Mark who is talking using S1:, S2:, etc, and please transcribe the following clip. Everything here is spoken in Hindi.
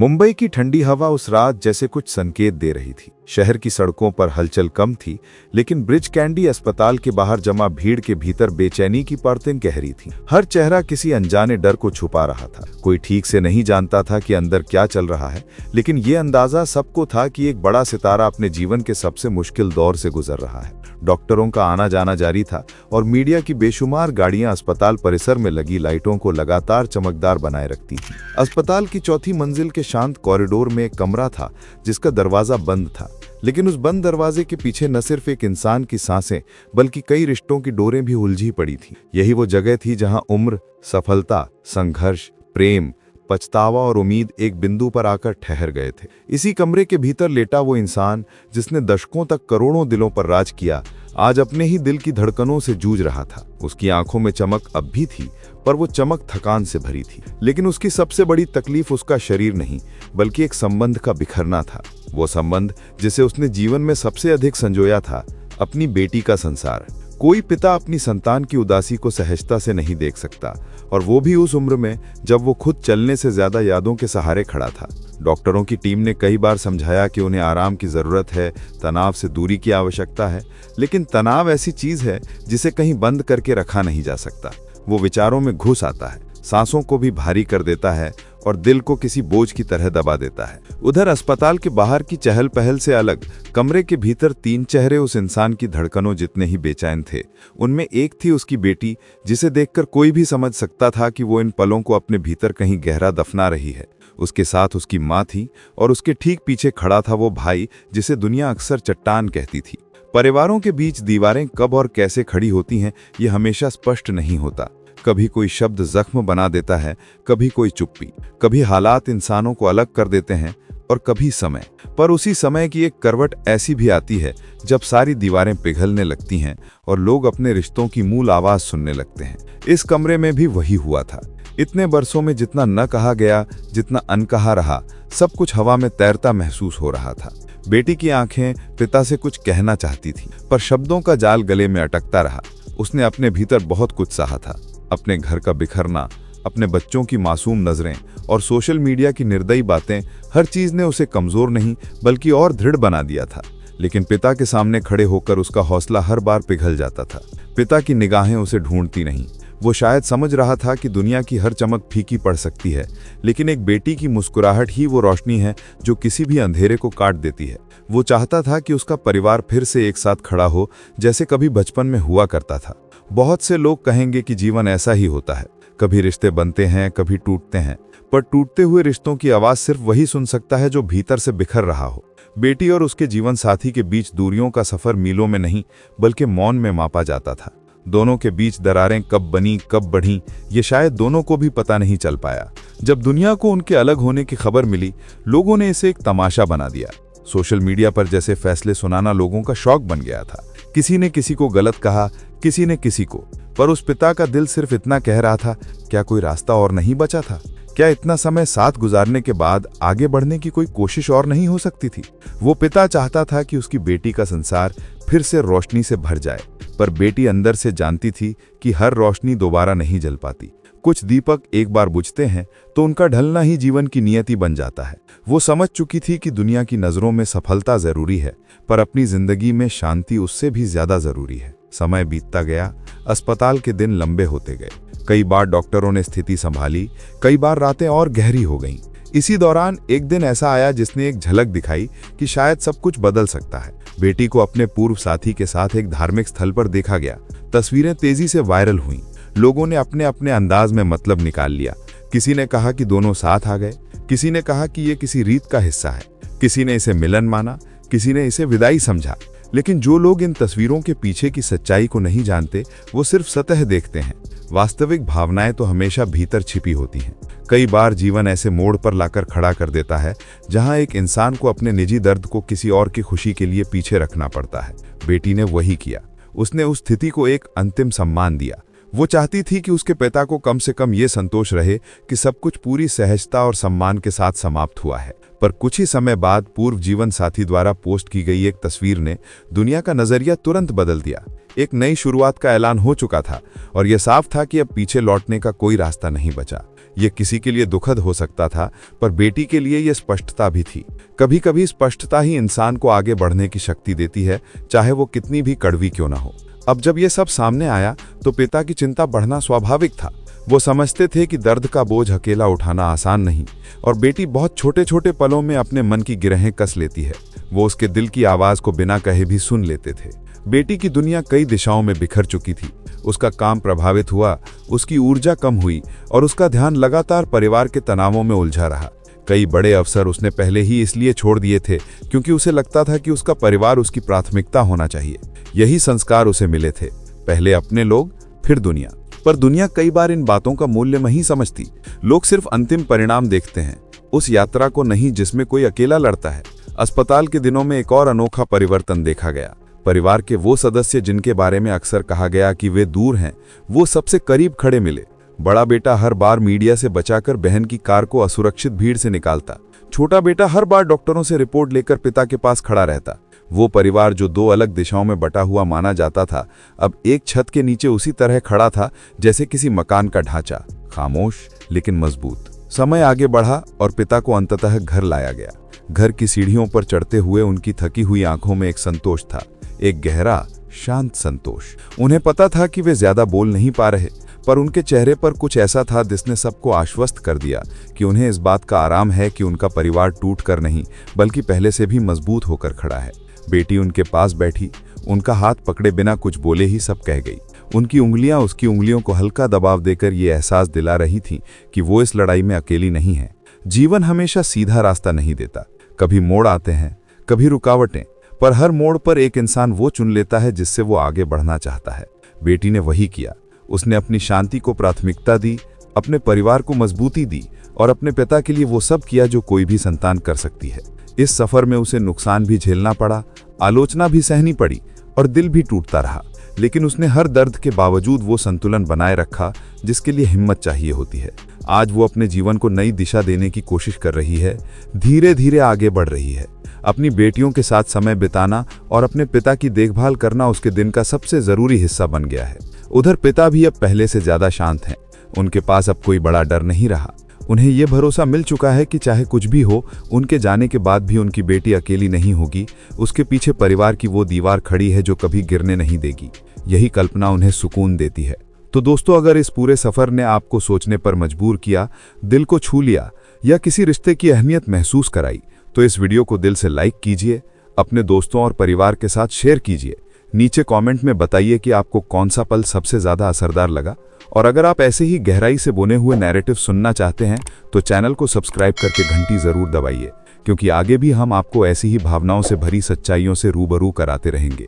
S1: मुंबई की ठंडी हवा उस रात जैसे कुछ संकेत दे रही थी। शहर की सड़कों पर हलचल कम थी, लेकिन ब्रिज कैंडी अस्पताल के बाहर जमा भीड़ के भीतर बेचैनी की परतें गहरी थीं। हर चेहरा किसी अनजाने डर को छुपा रहा था। कोई ठीक से नहीं जानता था कि अंदर क्या चल रहा है, लेकिन ये अंदाजा सबको था कि एक बड़ा सितारा अपने जीवन के सबसे मुश्किल दौर से गुजर रहा है। डॉक्टरों का आना जाना जारी था और मीडिया की बेशुमार गाड़ियां अस्पताल परिसर में लगी लाइटों को लगातार चमकदार बनाए रखती थीं। अस्पताल की चौथी मंजिल के शांत कॉरिडोर में एक कमरा था जिसका दरवाजा बंद था, लेकिन उस बंद दरवाजे के पीछे न सिर्फ एक इंसान की सांसें बल्कि कई रिश्तों की डोरें भी उलझी पड़ी थीं। यही वो जगह थी जहां उम्र, सफलता, संघर्ष, प्रेम, पछतावा और उम्मीद एक बिंदु पर आकर ठहर गए थे। इसी कमरे के भीतर लेटा वो इंसान जिसने दशकों तक करोड़ों दिलों पर राज किया, आज अपने ही दिल की धड़कनों से जूझ रहा था। उसकी आंखों में चमक अब भी थी, पर वो चमक थकान से भरी थी। लेकिन उसकी सबसे बड़ी तकलीफ उसका शरीर नहीं, बल्कि एक संबंध का बिखरना था। वो संबंध जिसे उसने जीवन में सबसे अधिक संजोया था, अपनी बेटी का संसार। कोई पिता अपनी संतान की उदासी को सहजता से नहीं देख सकता, और वो भी उस उम्र में जब वो खुद चलने से ज्यादा यादों के सहारे खड़ा था। डॉक्टरों की टीम ने कई बार समझाया कि उन्हें आराम की जरूरत है, तनाव से दूरी की आवश्यकता है, लेकिन तनाव ऐसी चीज है जिसे कहीं बंद करके रखा नहीं जा सकता। वो विचारों में घुस आता है, सांसों को भी भारी कर देता है और दिल को किसी बोझ की तरह दबा देता है। उधर अस्पताल के बाहर की चहल पहल से अलग कमरे के भीतर तीन चेहरे उस इंसान की धड़कनों जितने ही बेचैन थे। उनमें एक थी उसकी बेटी, जिसे देखकर कोई भी समझ सकता था कि वो इन पलों को अपने भीतर कहीं गहरा दफना रही है। उसके साथ उसकी माँ थी और उसके ठीक पीछे खड़ा था वो भाई जिसे दुनिया अक्सर चट्टान कहती थी। परिवारों के बीच दीवारें कब और कैसे खड़ी होती हैं, ये हमेशा स्पष्ट नहीं होता। कभी कोई शब्द जख्म बना देता है, कभी कोई चुप्पी, कभी हालात इंसानों को अलग कर देते हैं और कभी समय। पर उसी समय की एक करवट ऐसी भी आती है जब सारी दीवारें पिघलने लगती हैं और लोग अपने रिश्तों की मूल आवाज सुनने लगते हैं। इस कमरे में भी वही हुआ था। इतने बरसों में जितना न कहा गया, जितना अनकहा रहा, सब कुछ हवा में तैरता महसूस हो रहा था। बेटी की आंखें पिता से कुछ कहना चाहती थी, पर शब्दों का जाल गले में अटकता रहा। उसने अपने भीतर बहुत कुछ सहा था, अपने घर का बिखरना, अपने बच्चों की मासूम नजरें और सोशल मीडिया की निर्दयी बातें। हर चीज ने उसे कमजोर नहीं बल्कि और दृढ़ बना दिया था। लेकिन पिता के सामने खड़े होकर उसका हौसला हर बार पिघल जाता था। पिता की निगाहें उसे ढूंढती नहीं। वो शायद समझ रहा था कि दुनिया की हर चमक फीकी पड़ सकती है, लेकिन एक बेटी की मुस्कुराहट ही वो रोशनी है जो किसी भी अंधेरे को काट देती है। वो चाहता था कि उसका परिवार फिर से एक साथ खड़ा हो, जैसे कभी बचपन में हुआ करता था। बहुत से लोग कहेंगे कि जीवन ऐसा ही होता है, कभी रिश्ते बनते हैं, कभी टूटते हैं, पर टूटते हुए रिश्तों की आवाज सिर्फ वही सुन सकता है जो भीतर से बिखर रहा हो। बेटी और उसके जीवन साथी के बीच दूरियों का सफर मीलों में नहीं बल्कि मौन में मापा जाता था। दोनों के बीच दरारें कब बनी, कब बढ़ीं, ये शायद दोनों को भी पता नहीं चल पाया। जब दुनिया को उनके अलग होने की खबर मिली, लोगों ने इसे एक तमाशा बना दिया। सोशल मीडिया पर जैसे फैसले सुनाना लोगों का शौक बन गया था। किसी ने किसी को गलत कहा, किसी ने किसी को, पर उस पिता का दिल सिर्फ इतना कह रहा था, क्या कोई रास्ता और नहीं बचा था? क्या इतना समय साथ गुजारने के बाद आगे बढ़ने की कोई कोशिश और नहीं हो सकती थी? वो पिता चाहता था कि उसकी बेटी का संसार फिर से रोशनी से भर जाए, पर बेटी अंदर से जानती थी कि हर रोशनी दोबारा नहीं जल पाती। कुछ दीपक एक बार बुझते हैं तो उनका ढलना ही जीवन की नियति बन जाता है। वो समझ चुकी थी कि दुनिया की नजरों में सफलता जरूरी है, पर अपनी जिंदगी में शांति उससे भी ज्यादा जरूरी है। समय बीतता गया, अस्पताल के दिन लंबे होते गए। कई बार डॉक्टरों ने स्थिति संभाली, कई बार रातें और गहरी हो गईं। इसी दौरान एक दिन ऐसा आया जिसने एक झलक दिखाई कि शायद सब कुछ बदल सकता है। बेटी को अपने पूर्व साथी के साथ एक धार्मिक स्थल पर देखा गया। तस्वीरें तेजी से वायरल हुईं। लोगों ने अपने अपने अंदाज में मतलब निकाल लिया। किसी ने कहा कि दोनों साथ आ गए, किसी ने कहा कि ये किसी रीत का हिस्सा है, किसी ने इसे मिलन माना, किसी ने इसे विदाई समझा। लेकिन जो लोग इन तस्वीरों के पीछे की सच्चाई को नहीं जानते, वो सिर्फ सतह देखते हैं। वास्तविक भावनाएं तो हमेशा भीतर छिपी होती हैं। कई बार जीवन ऐसे मोड़ पर लाकर खड़ा कर देता है जहां एक इंसान को अपने निजी दर्द को किसी और की खुशी के लिए पीछे रखना पड़ता है। बेटी ने वही किया। उसने उस स्थिति को एक अंतिम सम्मान दिया। वो चाहती थी कि उसके पिता को कम से कम ये संतोष रहे कि सब कुछ पूरी सहजता और सम्मान के साथ समाप्त हुआ है। पर कुछ ही समय बाद पूर्व जीवन साथी द्वारा पोस्ट की गई एक तस्वीर ने दुनिया का नजरिया तुरंत बदल दिया। एक नई शुरुआत का ऐलान हो चुका था और यह साफ था कि अब पीछे लौटने का कोई रास्ता नहीं बचा। यह किसी के लिए दुखद हो सकता था, पर बेटी के लिए यह स्पष्टता भी थी। कभी कभी स्पष्टता ही इंसान को आगे बढ़ने की शक्ति देती है, चाहे वो कितनी भी कड़वी क्यों ना हो। अब जब यह सब सामने आया तो पिता की चिंता बढ़ना स्वाभाविक था। वो समझते थे कि दर्द का बोझ अकेला उठाना आसान नहीं और बेटी बहुत छोटे छोटे पलों में अपने मन की गिरहें कस लेती है। वो उसके दिल की आवाज को बिना कहे भी सुन लेते थे। बेटी की दुनिया कई दिशाओं में बिखर चुकी थी। उसका काम प्रभावित हुआ, उसकी ऊर्जा कम हुई और उसका ध्यान लगातार परिवार के तनावों में उलझा रहा। कई बड़े अवसर उसने पहले ही इसलिए छोड़ दिए थे क्योंकि उसे लगता था कि उसका परिवार उसकी प्राथमिकता होना चाहिए। यही संस्कार उसे मिले थे, पहले अपने लोग फिर दुनिया। पर दुनिया कई बार इन बातों का मूल्य नहीं समझती। लोग सिर्फ अंतिम परिणाम देखते हैं, उस यात्रा को नहीं जिसमें कोई अकेला लड़ता है। अस्पताल के दिनों में एक और अनोखा परिवर्तन देखा गया। परिवार के वो सदस्य जिनके बारे में अक्सर कहा गया कि वे दूर हैं, वो सबसे करीब खड़े मिले। बड़ा बेटा हर बार मीडिया से बचाकर बहन की कार को असुरक्षित भीड़ से निकालता। छोटा बेटा हर बार डॉक्टरों से रिपोर्ट लेकर पिता के पास खड़ा रहता। वो परिवार जो दो अलग दिशाओं में बटा हुआ माना जाता था, अब एक छत के नीचे उसी तरह खड़ा था जैसे किसी मकान का ढांचा, खामोश लेकिन मजबूत। समय आगे बढ़ा और पिता को अंततः घर लाया गया। घर की सीढ़ियों पर चढ़ते हुए उनकी थकी हुई आंखों में एक संतोष था, एक गहरा शांत संतोष। उन्हें पता था कि वे ज्यादा बोल नहीं पा रहे, पर उनके चेहरे पर कुछ ऐसा था जिसने सबको आश्वस्त कर दिया कि उन्हें इस बात का आराम है कि उनका परिवार टूट कर नहीं बल्कि पहले से भी मजबूत होकर खड़ा है। बेटी उनके पास बैठी, उनका हाथ पकड़े बिना कुछ बोले ही सब कह गई। उनकी उंगलियां उसकी उंगलियों को हल्का दबाव देकर ये एहसास दिला रही थीं कि वो इस लड़ाई में अकेली नहीं है। जीवन हमेशा सीधा रास्ता नहीं देता, कभी मोड़ आते हैं, कभी रुकावटें, पर हर मोड़ पर एक इंसान वो चुन लेता है जिससे वो आगे बढ़ना चाहता है। बेटी ने वही किया। उसने अपनी शांति को प्राथमिकता दी, अपने परिवार को मजबूती दी और अपने पिता के लिए वो सब किया जो कोई भी संतान कर सकती है। इस सफर में उसे नुकसान भी झेलना पड़ा, आलोचना भी सहनी पड़ी और दिल भी टूटता रहा, लेकिन उसने हर दर्द के बावजूद वो संतुलन बनाए रखा जिसके लिए हिम्मत चाहिए होती है। आज वो अपने जीवन को नई दिशा देने की कोशिश कर रही है, धीरे धीरे आगे बढ़ रही है। अपनी बेटियों के साथ समय बिताना और अपने पिता की देखभाल करना उसके दिन का सबसे जरूरी हिस्सा बन गया है। उधर पिता भी अब पहले से ज्यादा शांत हैं। उनके पास अब कोई बड़ा डर नहीं रहा। उन्हें यह भरोसा मिल चुका है कि चाहे कुछ भी हो, उनके जाने के बाद भी उनकी बेटी अकेली नहीं होगी। उसके पीछे परिवार की वो दीवार खड़ी है जो कभी गिरने नहीं देगी। यही कल्पना उन्हें सुकून देती है। तो दोस्तों, अगर इस पूरे सफर ने आपको सोचने पर मजबूर किया, दिल को छू लिया या किसी रिश्ते की अहमियत महसूस कराई, तो इस वीडियो को दिल से लाइक कीजिए, अपने दोस्तों और परिवार के साथ शेयर कीजिए। नीचे कमेंट में बताइए कि आपको कौन सा पल सबसे ज्यादा असरदार लगा। और अगर आप ऐसे ही गहराई से बुने हुए नैरेटिव सुनना चाहते हैं तो चैनल को सब्सक्राइब करके घंटी जरूर दबाइए, क्योंकि आगे भी हम आपको ऐसी ही भावनाओं से भरी सच्चाइयों से रूबरू कराते रहेंगे।